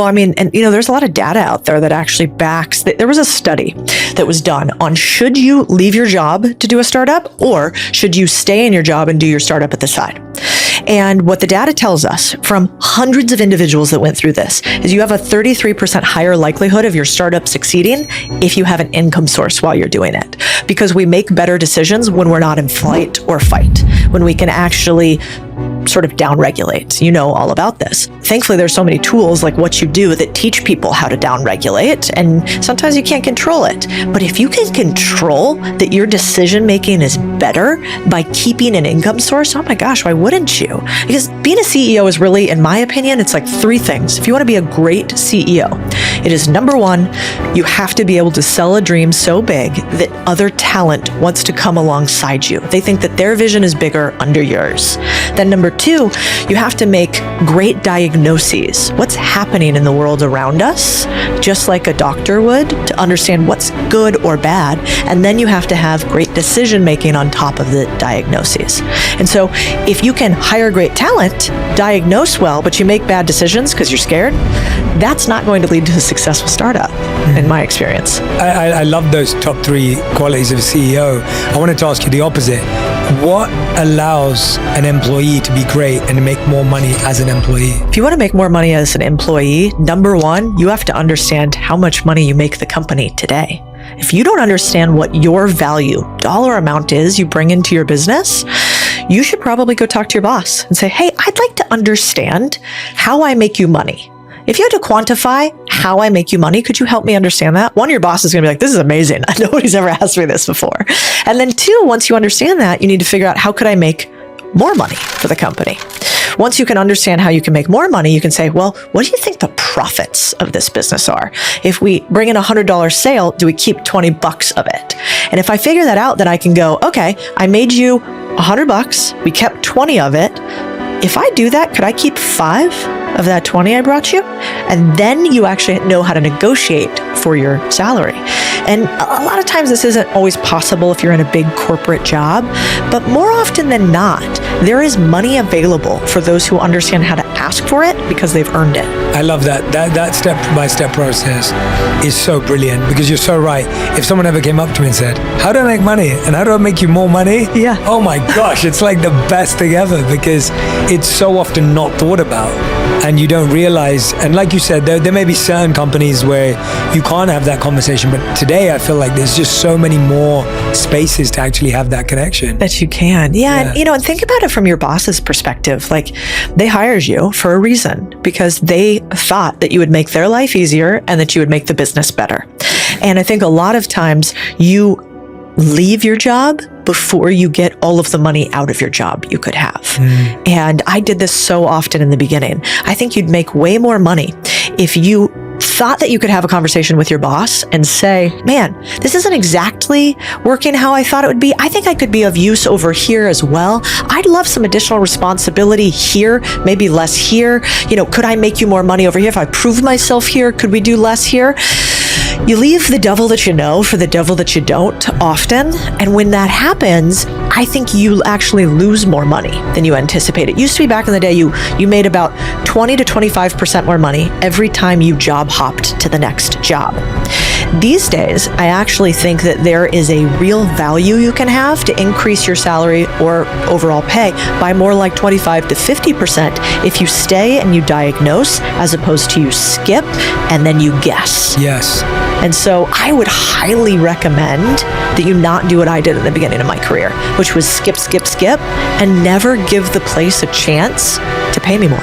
Well, I mean, and there's a lot of data out there that actually backs that. There was a study that was done on should you leave your job to do a startup or should you stay in your job and do your startup at the side? And what the data tells us from hundreds of individuals that went through this is you have a 33% higher likelihood of your startup succeeding if you have an income source while you're doing it. Because we make better decisions when we're not in flight or fight, when we can actually sort of downregulate. You know all about this. Thankfully, there's so many tools like What You Do that teach people how to downregulate, and sometimes you can't control it. But if you can control that your decision making is better by keeping an income source, oh my gosh, why wouldn't you? Because being a CEO is really, in my opinion, it's like three things. If you want to be a great CEO, it is number one, you have to be able to sell a dream so big that other talent wants to come alongside you. They think that their vision is bigger under yours. Then number two, you have to make great diagnoses. What's happening in the world around us, just like a doctor would, to understand what's good or bad. And then you have to have great decision making on top of the diagnoses. And so if you can hire great talent, diagnose well, but you make bad decisions because you're scared, that's not going to lead to a successful startup, in my experience. I love those top three qualities of a CEO. I wanted to ask you the opposite. What allows an employee to be great and to make more money as an employee? If you want to make more money as an employee, number one, you have to understand how much money you make the company today. If you don't understand what your value, dollar amount is you bring into your business, you should probably go talk to your boss and say, hey, I'd like to understand how I make you money. If you had to quantify how I make you money, could you help me understand that? One, your boss is going to be like, this is amazing. Nobody's ever asked me this before. And then two, once you understand that, you need to figure out how could I make more money for the company? Once you can understand how you can make more money, you can say, well, what do you think the profits of this business are? If we bring in $100 sale, do we keep $20 of it? And if I figure that out, then I can go, okay, I made you $100. We kept 20 of it. If I do that, could I keep 5 of that 20 I brought you? And then you actually know how to negotiate for your salary. And a lot of times this isn't always possible if you're in a big corporate job, but more often than not, there is money available for those who understand how to ask for it because they've earned it. I love that. That step-by-step process is so brilliant because you're so right. If someone ever came up to me and said, how do I make money? And how do I make you more money? Yeah. Oh my gosh, it's like the best thing ever because it's so often not thought about. And you don't realize, and like you said, there may be certain companies where you can't have that conversation, but today I feel like there's just so many more spaces to actually have that connection. That you can. Yeah. And, and think about it from your boss's perspective. Like, they hired you for a reason because they thought that you would make their life easier and that you would make the business better. And I think a lot of times you leave your job before you get all of the money out of your job you could have. And I did this so often in the beginning. I think you'd make way more money if you thought that you could have a conversation with your boss and say, man, this isn't exactly working how I thought it would be. I think I could be of use over here as well. I'd love some additional responsibility here, maybe less here. Could I make you more money over here? If I prove myself here, could we do less here? You leave the devil that you know for the devil that you don't often. And when that happens, I think you actually lose more money than you anticipate. It used to be back in the day, you made about 20 to 25% more money every time you job hopped to the next job. These days, I actually think that there is a real value you can have to increase your salary or overall pay by more like 25 to 50% if you stay and you diagnose as opposed to you skip and then you guess. Yes. And so I would highly recommend that you not do what I did at the beginning of my career, which was skip, and never give the place a chance to pay me more.